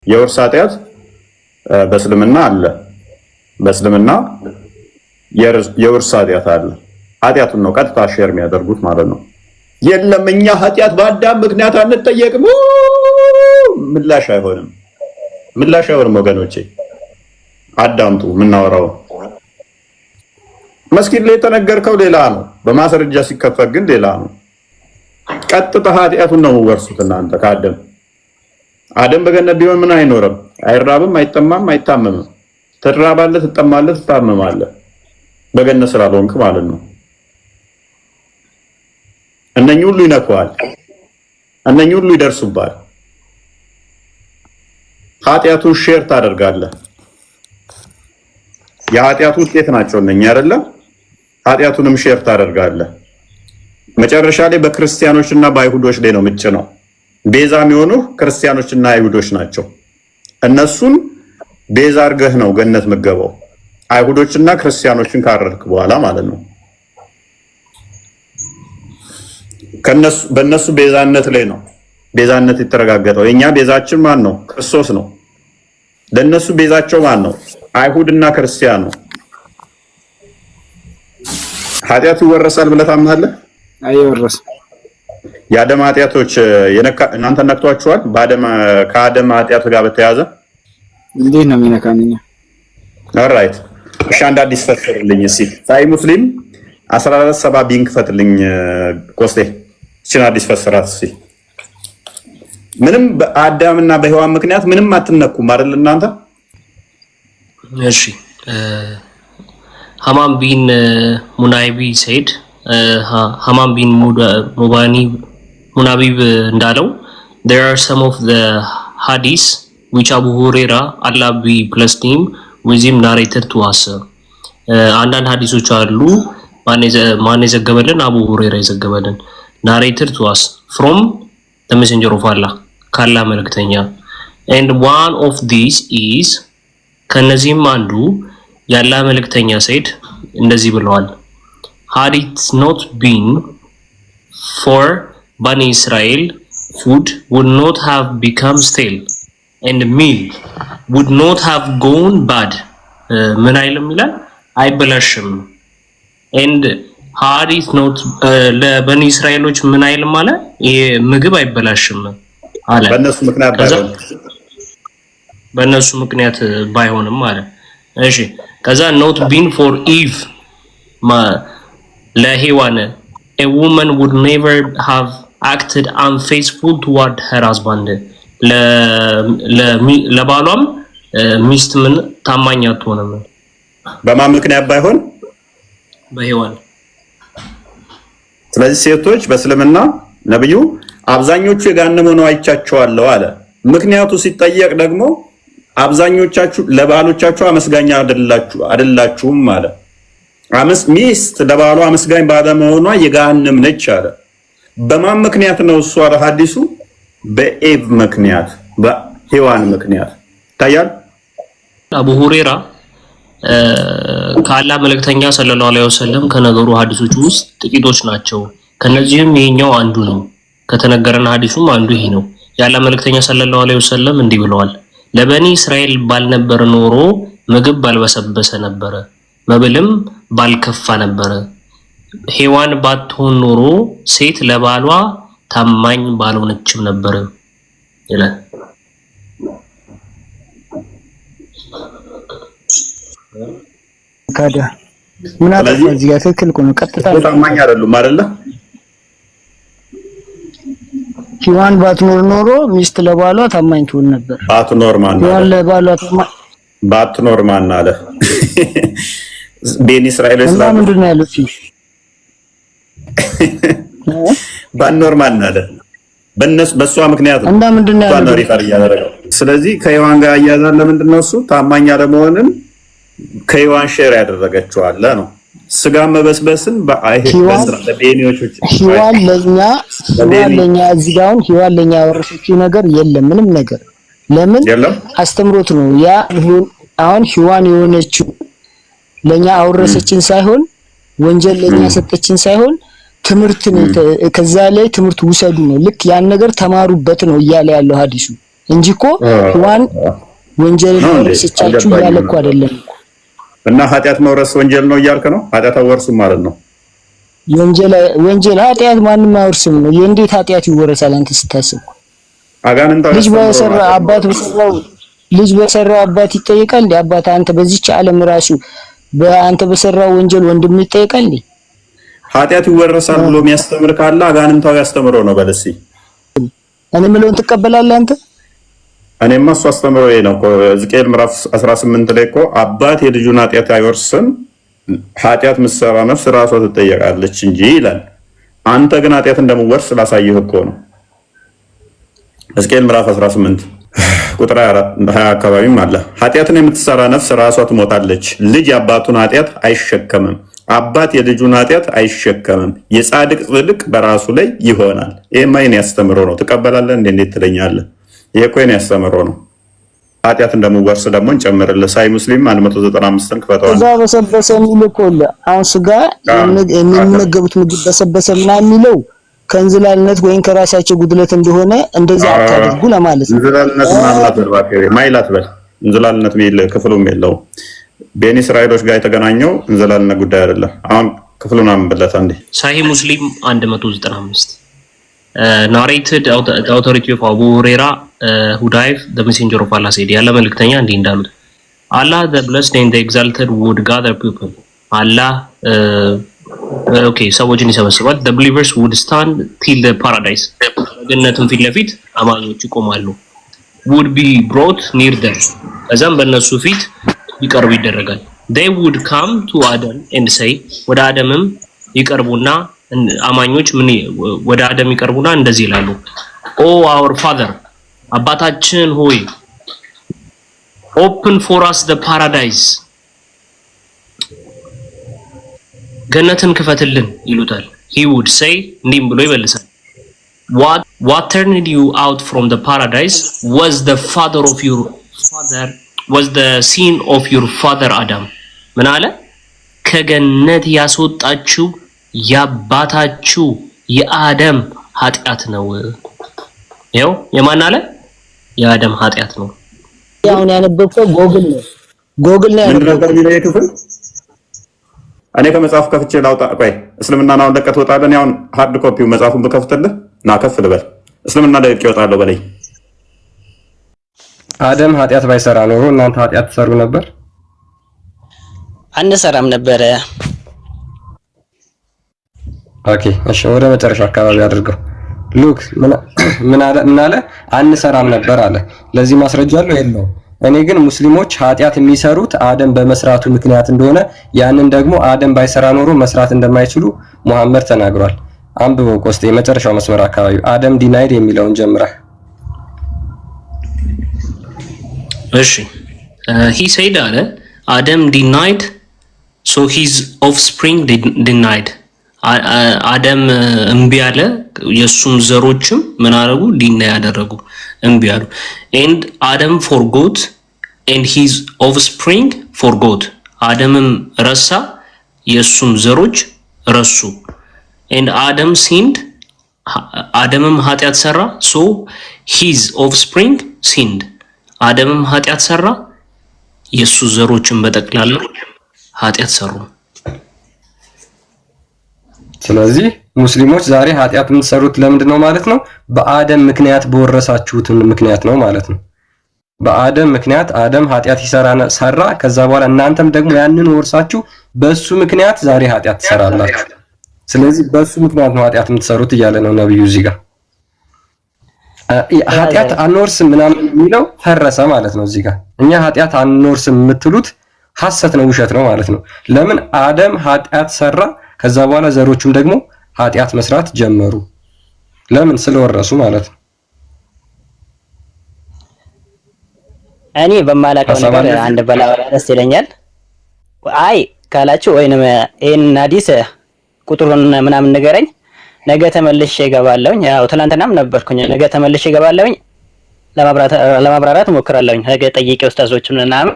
የውርስ ኃጢአት በእስልምና አለ። በእስልምና የውርስ ኃጢአት አለ። ኃጢአቱን ነው ቀጥታ ሼር የሚያደርጉት ማለት ነው። የለም እኛ ኃጢአት በአዳም ምክንያት አንጠየቅም። ምላሽ አይሆንም፣ ምላሽ አይሆንም ወገኖቼ፣ አዳምጡ። የምናወራው መስጊድ ላይ የተነገርከው ሌላ ነው፣ በማስረጃ ሲከፈት ግን ሌላ ነው። ቀጥታ ኃጢአቱን ነው ወርሱት እናንተ ከአዳም አደም በገነት ቢሆን ምን አይኖርም፣ አይራብም፣ አይጠማም፣ አይታመምም። ትራባለህ፣ ትጠማለህ፣ ትታመማለህ በገነት ስላልሆንክ ማለት ነው። እነኚህ ሁሉ ይነካዋል፣ እነኚህ ሁሉ ይደርሱባል። ኃጢአቱን ሼር ታደርጋለህ። የኃጢአቱ ውጤት ናቸው እነኚህ አይደለም። ኃጢአቱንም ሼር ታደርጋለህ። መጨረሻ ላይ በክርስቲያኖችና በአይሁዶች ላይ ነው ምጭ ነው። ቤዛ የሚሆኑ ክርስቲያኖችና አይሁዶች ናቸው። እነሱን ቤዛ አድርገህ ነው ገነት ምገባው። አይሁዶችና ክርስቲያኖችን ካረድክ በኋላ ማለት ነው። በእነሱ ቤዛነት ላይ ነው ቤዛነት የተረጋገጠው። የኛ ቤዛችን ማን ነው? ክርስቶስ ነው። ለነሱ ቤዛቸው ማን ነው? አይሁድና ክርስቲያን ነው። ኃጢአቱ ይወረሳል ብለህ ታምናለህ? አይወረስም። የአደም ኃጢአቶች እናንተ ነክቷችኋል? ከአደም ኃጢአት ጋር በተያያዘ እንዴት ነው የሚነካኝ? ኦልራይት እሺ፣ አንድ አዲስ ፈትልኝ እስኪ ሳይ ሙስሊም 1470 ቢንክ ፈትልኝ ኮስቴ። እቺን አዲስ ፈስራት እስኪ። ምንም በአዳምና በሔዋን ምክንያት ምንም አትነኩም አይደል እናንተ? እሺ ሐማም ቢን ሙናይቢ ሰይድ ሐማም ቢን ሙናቢብ እንዳለው there are some of the hadiths which Abu Huraira Allah be blessed him with him narrated to us. አንዳንድ ሐዲሶች አሉ ማን የዘገበልን? አቡ ሁረይራ የዘገበልን narrated to us from the messenger of Allah ካላ መልእክተኛ። and one of these is ከነዚህም አንዱ ያላ መልእክተኛ ሰይድ እንደዚህ ብለዋል had it not been for Bani Israel food would not have become stale and meal would not have gone bad. ምን አይልም ይላል አይበላሽም። and had it not ለበኒ እስራኤሎች ምን አይልም አለ ይሄ ምግብ አይበላሽም አለ በእነሱ ምክንያት ባይሆንም አለ። እሺ ከዛ not been for Eve ለሔዋን a woman would never have acted unfaithful toward her husband ለባሏም ሚስት ምን ታማኝ አትሆንም። በማን ምክንያት ባይሆን? በሔዋን። ስለዚህ ሴቶች በእስልምና ነብዩ አብዛኞቹ የጋነሙ ነው አይቻቸዋለሁ አለ። ምክንያቱ ሲጠየቅ ደግሞ አብዛኞቻችሁ ለባሎቻችሁ አመስጋኛ አይደላችሁም አለ። ሚስት ለባሏ አመስጋኝ ባለመሆኗ የጋነም ነች አለ። በማን ምክንያት ነው እሱ አለ ሐዲሱ? በኤቭ ምክንያት፣ በሔዋን ምክንያት ታያል። አቡ ሁረይራ ካላ መልእክተኛ ሰለላሁ ዐለይሂ ወሰለም ከነገሩ ሐዲሶች ውስጥ ጥቂቶች ናቸው። ከነዚህም ይሄኛው አንዱ ነው። ከተነገረን ሐዲሱም አንዱ ይሄ ነው። ያላ መልእክተኛ ሰለላሁ ዐለይሂ ወሰለም እንዲህ ብለዋል ለበኒ እስራኤል ባልነበር ኖሮ ምግብ ባልበሰበሰ ነበረ፣ መብልም ባልከፋ ነበረ። ሔዋን ባትሆን ኖሮ ሴት ለባሏ ታማኝ ባልሆነችም ነበር ይላል። ካዳ ምን አጥፋ እዚህ ጋር ትክክል ነው። ቀጥታ ታማኝ አይደሉም አይደለ? ሔዋን ባትኖር ኖሮ ሚስት ለባሏ ታማኝ ትሆን ነበር። ባትኖር ማን አለ? ቤኒ እስራኤል እስላም ምንድነው ያሉት? ባትኖር ማን አለ? በሷ ምክንያት ነው። እና ምንድነው ያለው? ስለዚህ ከሔዋን ጋር ያያዛል። ለምንድነው እሱ ታማኝ አለመሆንን ከሔዋን ሼር ያደረገችው አለ ነው። ስጋ መበስበስን ሔዋን ለኛ እዚህ ጋር ሔዋን ለኛ ያወረሰችው ነገር የለም፣ ምንም ነገር። ለምን አስተምሮት ነው ያ። አሁን ሔዋን የሆነችው ለኛ አወረሰችን ሳይሆን ወንጀል ለኛ ሰጠችን ሳይሆን ትምህርት ነው። ከዛ ላይ ትምህርት ውሰዱ ነው። ልክ ያን ነገር ተማሩበት ነው እያለ ያለው ሐዲሱ እንጂ እኮ ሔዋን ወንጀል ወረሰቻችሁ ያለ እኮ አይደለም። እና ኃጢአት መውረስ ወንጀል ነው እያልክ ነው? ኃጢአት አወርሱም ማለት ነው። ወንጀል ኃጢአት ማንም አወርስም ነው። የእንዴት ኃጢአት ይወረሳል አንተ ስታስብ? አጋንንታው ልጅ በሰራው አባት ይጠየቃል እንዴ? አባት አንተ በዚህች ዓለም ራሱ በአንተ በሰራው ወንጀል ወንድም ይጠየቃል እንዴ? ኃጢአት ይወረሳል ብሎ የሚያስተምር ካለ አጋንንታው ያስተምረው ነው በለሲ። እኔ ምለውን ትቀበላለህ አንተ? እኔማ እሱ አስተምሮ ይሄ ነው እኮ ሕዝቅኤል ምዕራፍ 18 ላይ እኮ አባት የልጁን ኃጢአት አይወርስም፣ ኃጢአት ምሰራ ነፍስ ራሷ ትጠየቃለች እንጂ ይላል። አንተ ግን ኃጢአት እንደምወርስ ላሳየህ እኮ ነው። ሕዝቅኤል ምዕራፍ 18 ቁጥር 20 አካባቢም አለ። ኃጢአትን የምትሰራ ነፍስ ራሷ ትሞታለች። ልጅ የአባቱን ኃጢአት አይሸከምም፣ አባት የልጁን ኃጢአት አይሸከምም። የጻድቅ ጽድቅ በራሱ ላይ ይሆናል። ይሄማ የኔ ያስተምሮ ነው። ትቀበላለህ እንዴ? እንዴት ትለኛለህ? ይሄ እኮ የኔ ያስተምሮ ነው። ኃጢአት እንደምወርስ ደግሞ እንጨምርልህ። ሳይ ሙስሊም 195ን ክፈተዋል። እዛ በሰበሰ የሚል እኮ አሁን ስጋ የሚመገቡት ምግብ በሰበሰ ምናምን የሚለው ከእንዝላልነት ወይም ከራሳቸው ጉድለት እንደሆነ እንደዛ አታድርጉ ለማለት ነው። እንዝላልነት ማምላት በርባከሪ ማይላት በል እንዝላልነት የሚል ክፍሉም የለው። በኒ እስራኤሎች ጋር የተገናኘው እንዝላልነት ጉዳይ አይደለም። አሁን ክፍሉን አንብለት አንዴ። ሳሂህ ሙስሊም 195 narrated the authority of Abu Huraira who died the messenger of Allah said ያለ መልእክተኛ እንዲህ እንዳሉት Allah the blessed and the exalted would gather people Allah ሰዎችን ይሰበስባል the believers would stand till the paradise ገነትን ፊት ለፊት አማኞች ይቆማሉ would be brought near them ከዛም በእነሱ ፊት ይቀርቡ ይደረጋል they would come to Adam and say ወደ አደምም ይቀርቡና አማኞች ምን ወደ አደም ይቀርቡና እንደዚህ ይላሉ oh our father አባታችን ሆይ open for us the paradise ገነትን ክፈትልን ይሉታል he would say እንዲህ ብሎ ይመልሳል what turned you out from the paradise was the sin of your father Adam ምን አለ ከገነት ያስወጣችሁ ያባታችሁ የአደም ኃጢአት ነው ይሄው የማን አለ የአደም ኃጢአት ነው ያው ያነበብከው ጎግል ነው ያነበብከው እኔ ከመጽሐፍ ከፍቼ ላውጣ ቆይ እስልምናን አሁን ለቀት ወጣለን ያው ሃርድ ኮፒው መጽሐፉን በከፍተልህ ና ከፍ ልበል እስልምና ለቀት ይወጣለው በላይ አደም ኃጢአት ባይሰራ ኖሮ እናንተ ኃጢአት ትሰሩ ነበር አንሰራም ነበር ኦኬ እሺ ወደ መጨረሻ አካባቢ አድርገው ሉክ ምን አለ አንሰራም ነበር አለ ለዚህ ማስረጃ አለው የለው እኔ ግን ሙስሊሞች ኃጢአት የሚሰሩት አደም በመስራቱ ምክንያት እንደሆነ ያንን ደግሞ አደም ባይሰራ ኖሮ መስራት እንደማይችሉ መሐመድ ተናግሯል አንብበው ቆስጤ የመጨረሻው መስመር አካባቢ አደም ዲናይድ የሚለውን ጀምራ እሺ he said አለ Adam denied so his offspring denied አደም እምቢ አለ የሱም ዘሮችም ምን አደረጉ ዲና ያደረጉ እምቢ አሉ and Adam forgot and his offspring forgot አደምም ረሳ የሱም ዘሮች ረሱ and Adam sinned አደምም ኃጢአት ሰራ so his offspring sinned አደምም ኃጢአት ሰራ የሱ ዘሮችን በጠቅላላ ኃጢአት ሰሩ ስለዚህ ሙስሊሞች ዛሬ ኃጢአት የምትሰሩት ለምንድነው ማለት ነው በአደም ምክንያት በወረሳችሁት ምክንያት ነው ማለት ነው በአደም ምክንያት አደም ኃጢአት ሰራ ከዛ በኋላ እናንተም ደግሞ ያንን ወርሳችሁ በሱ ምክንያት ዛሬ ኃጢአት ትሰራላችሁ ስለዚህ በሱ ምክንያት ነው ኃጢአት የምትሰሩት እያለ ነው ነብዩ እዚህ ጋር ኃጢአት አንወርስም ምናምን የሚለው ፈረሰ ማለት ነው እዚህ ጋር እኛ ኃጢአት አንወርስም የምትሉት ሐሰት ነው ውሸት ነው ማለት ነው ለምን አደም ኃጢአት ሰራ ከዛ በኋላ ዘሮቹም ደግሞ ኃጢአት መስራት ጀመሩ ለምን ስለወረሱ ማለት ነው እኔ በማላቀው ነገር አንድ በላወራ ደስ ይለኛል አይ ካላችሁ ወይንም ይሄን ሐዲስ ቁጥሩን ምናምን ንገረኝ ነገ ተመልሼ እገባለሁኝ ያው ትናንትናም ነበርኩኝ ነገ ተመልሼ እገባለሁኝ ለማብራራት እሞክራለሁኝ ነገ ጠይቄ ኡስታዞችን ምናምን